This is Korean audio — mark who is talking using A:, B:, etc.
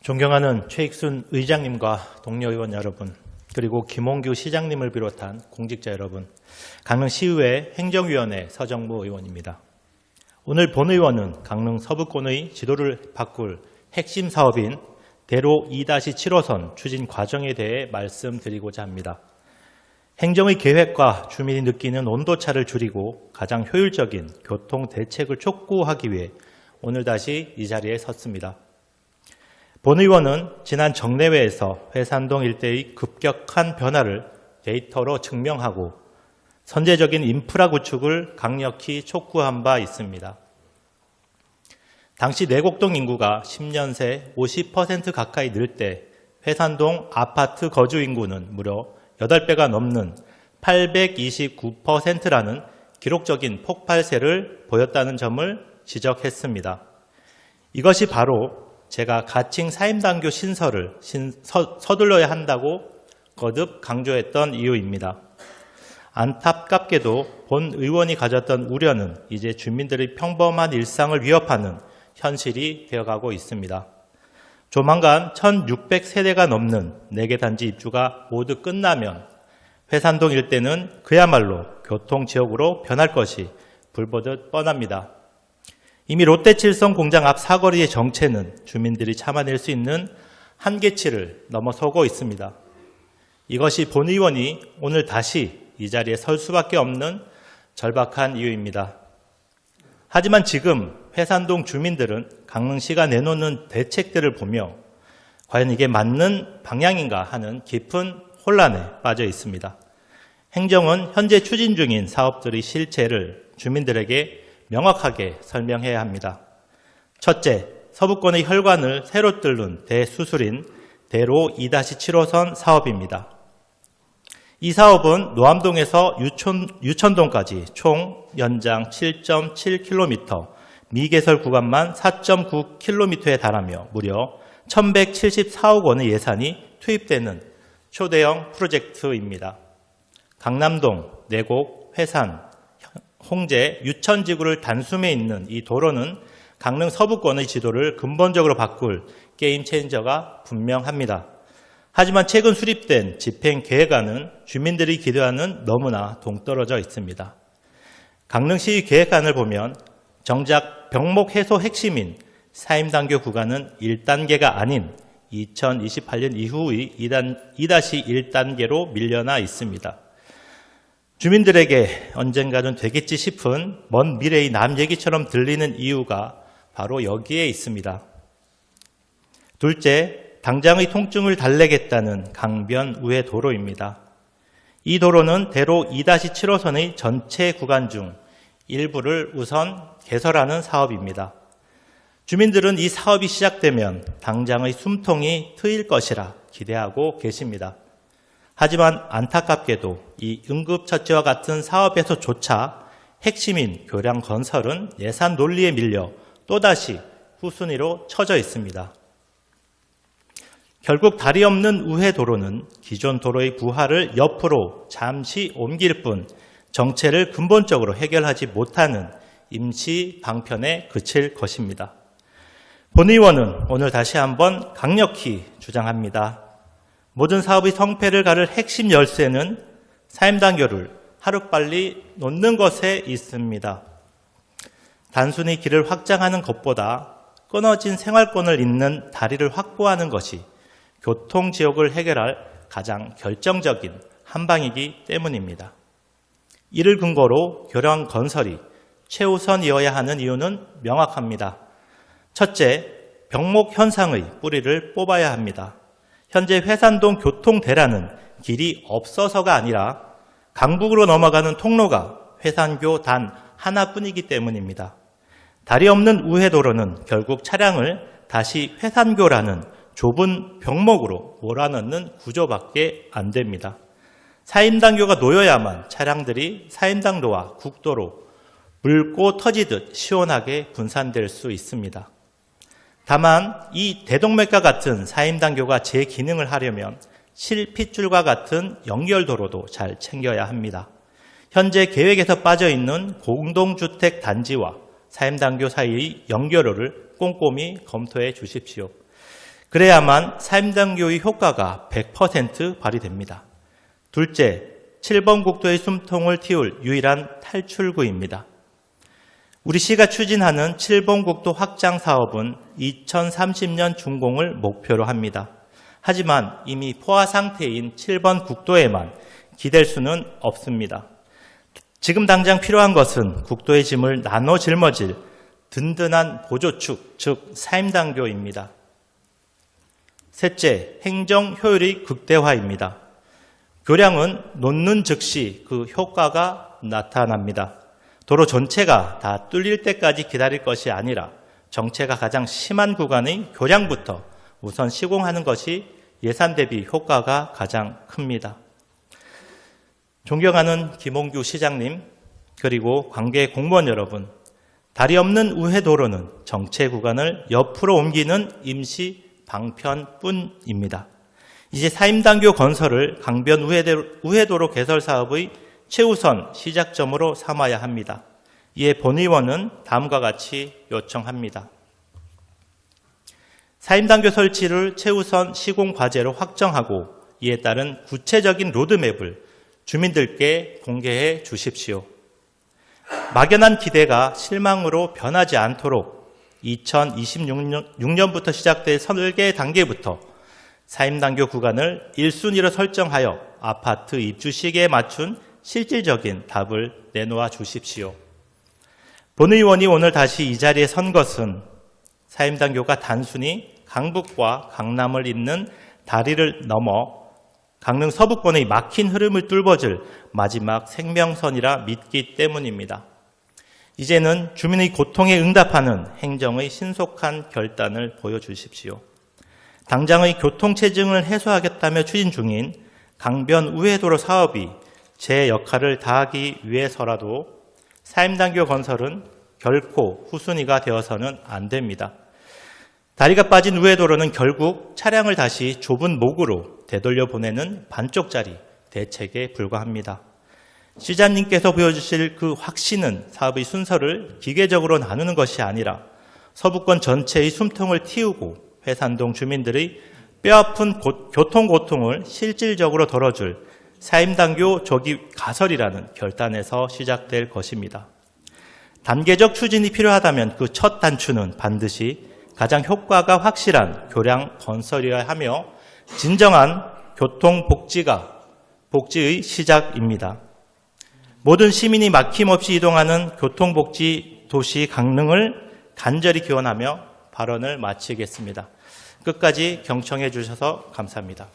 A: 존경하는 최익순 의장님과 동료 의원 여러분, 그리고 김홍규 시장님을 비롯한 공직자 여러분, 강릉시의회 행정위원회 서정무 의원입니다. 오늘 본 의원은 강릉 서부권의 지도를 바꿀 핵심 사업인 대로 2-7호선 추진 과정에 대해 말씀드리고자 합니다. 행정의 계획과 주민이 느끼는 온도차를 줄이고 가장 효율적인 교통 대책을 촉구하기 위해 오늘 다시 이 자리에 섰습니다. 본 의원은 지난 정례회에서 회산동 일대의 급격한 변화를 데이터로 증명하고 선제적인 인프라 구축을 강력히 촉구한 바 있습니다. 당시 내곡동 인구가 10년 새 50% 가까이 늘 때 회산동 아파트 거주 인구는 무려 8배가 넘는 829%라는 기록적인 폭발세를 보였다는 점을 지적했습니다. 이것이 바로 제가 가칭 사임당교 신설을 서둘러야 한다고 거듭 강조했던 이유입니다. 안타깝게도 본 의원이 가졌던 우려는 이제 주민들의 평범한 일상을 위협하는 현실이 되어가고 있습니다. 조만간 1600세대가 넘는 4개 단지 입주가 모두 끝나면 회산동 일대는 그야말로 교통지역으로 변할 것이 불보듯 뻔합니다. 이미 롯데칠성 공장 앞 사거리의 정체는 주민들이 참아낼 수 있는 한계치를 넘어서고 있습니다. 이것이 본 의원이 오늘 다시 이 자리에 설 수밖에 없는 절박한 이유입니다. 하지만 지금 회산동 주민들은 강릉시가 내놓는 대책들을 보며 과연 이게 맞는 방향인가 하는 깊은 혼란에 빠져 있습니다. 행정은 현재 추진 중인 사업들의 실체를 주민들에게 명확하게 설명해야 합니다. 첫째, 서부권의 혈관을 새로 뚫는 대수술인 대로 2-7호선 사업입니다. 이 사업은 노암동에서 유천동까지 총 연장 7.7km, 미개설 구간만 4.9km에 달하며 무려 1174억 원의 예산이 투입되는 초대형 프로젝트입니다. 강남동, 내곡, 회산, 홍제, 유천지구를 단숨에 잇는 이 도로는 강릉 서부권의 지도를 근본적으로 바꿀 게임 체인저가 분명합니다. 하지만 최근 수립된 집행계획안은 주민들이 기대와는 너무나 동떨어져 있습니다. 강릉시 계획안을 보면 정작 병목 해소 핵심인 사임당교 구간은 1단계가 아닌 2028년 이후의 2-1단계로 밀려나 있습니다. 주민들에게 언젠가는 되겠지 싶은 먼 미래의 남 얘기처럼 들리는 이유가 바로 여기에 있습니다. 둘째, 당장의 통증을 달래겠다는 강변 우회 도로입니다. 이 도로는 대로 2-7호선의 전체 구간 중 일부를 우선 개설하는 사업입니다. 주민들은 이 사업이 시작되면 당장의 숨통이 트일 것이라 기대하고 계십니다. 하지만 안타깝게도 이 응급처치와 같은 사업에서조차 핵심인 교량 건설은 예산 논리에 밀려 또다시 후순위로 처져 있습니다. 결국 다리 없는 우회도로는 기존 도로의 부하를 옆으로 잠시 옮길 뿐 정체를 근본적으로 해결하지 못하는 임시 방편에 그칠 것입니다. 본 의원은 오늘 다시 한번 강력히 주장합니다. 모든 사업의 성패를 가를 핵심 열쇠는 사임당교를 하루빨리 놓는 것에 있습니다. 단순히 길을 확장하는 것보다 끊어진 생활권을 잇는 다리를 확보하는 것이 교통지역을 해결할 가장 결정적인 한방이기 때문입니다. 이를 근거로 교량 건설이 최우선이어야 하는 이유는 명확합니다. 첫째, 병목 현상의 뿌리를 뽑아야 합니다. 현재 회산동 교통대란은 길이 없어서가 아니라 강북으로 넘어가는 통로가 회산교 단 하나뿐이기 때문입니다. 다리 없는 우회도로는 결국 차량을 다시 회산교라는 좁은 병목으로 몰아넣는 구조밖에 안 됩니다. 사임당교가 놓여야만 차량들이 사임당로와 국도로 물고 터지듯 시원하게 분산될 수 있습니다. 다만 이 대동맥과 같은 사임당교가 제 기능을 하려면 실핏줄과 같은 연결도로도 잘 챙겨야 합니다. 현재 계획에서 빠져있는 공동주택 단지와 사임당교 사이의 연결로를 꼼꼼히 검토해 주십시오. 그래야만 사임당교의 효과가 100% 발휘됩니다. 둘째, 7번 국도의 숨통을 틔울 유일한 탈출구입니다. 우리 시가 추진하는 7번 국도 확장 사업은 2030년 준공을 목표로 합니다. 하지만 이미 포화 상태인 7번 국도에만 기댈 수는 없습니다. 지금 당장 필요한 것은 국도의 짐을 나눠 짊어질 든든한 보조축, 즉 사임당교입니다. 셋째, 행정 효율의 극대화입니다. 교량은 놓는 즉시 그 효과가 나타납니다. 도로 전체가 다 뚫릴 때까지 기다릴 것이 아니라 정체가 가장 심한 구간의 교량부터 우선 시공하는 것이 예산 대비 효과가 가장 큽니다. 존경하는 김홍규 시장님, 그리고 관계 공무원 여러분, 다리 없는 우회도로는 정체 구간을 옆으로 옮기는 임시 방편뿐입니다. 이제 사임당교 건설을 강변 우회도로 개설 사업의 최우선 시작점으로 삼아야 합니다. 이에 본의원은 다음과 같이 요청합니다. 사임당교 설치를 최우선 시공 과제로 확정하고 이에 따른 구체적인 로드맵을 주민들께 공개해 주십시오. 막연한 기대가 실망으로 변하지 않도록 2026년부터 시작될 설계 단계부터 사임당교 구간을 1순위로 설정하여 아파트 입주 시기에 맞춘 실질적인 답을 내놓아 주십시오. 본 의원이 오늘 다시 이 자리에 선 것은 사임당교가 단순히 강북과 강남을 잇는 다리를 넘어 강릉 서부권의 막힌 흐름을 뚫어줄 마지막 생명선이라 믿기 때문입니다. 이제는 주민의 고통에 응답하는 행정의 신속한 결단을 보여주십시오. 당장의 교통체증을 해소하겠다며 추진 중인 강변 우회도로 사업이 제 역할을 다하기 위해서라도 사임당교 건설은 결코 후순위가 되어서는 안 됩니다. 다리가 빠진 우회도로는 결국 차량을 다시 좁은 목으로 되돌려 보내는 반쪽짜리 대책에 불과합니다. 시장님께서 보여주실 그 확신은 사업의 순서를 기계적으로 나누는 것이 아니라 서부권 전체의 숨통을 틔우고 회산동 주민들의 뼈아픈 교통고통을 실질적으로 덜어줄 사임당교 조기 가설이라는 결단에서 시작될 것입니다. 단계적 추진이 필요하다면 그 첫 단추는 반드시 가장 효과가 확실한 교량 건설이어야 하며 진정한 복지의 시작입니다. 모든 시민이 막힘없이 이동하는 교통복지 도시 강릉을 간절히 기원하며 발언을 마치겠습니다. 끝까지 경청해 주셔서 감사합니다.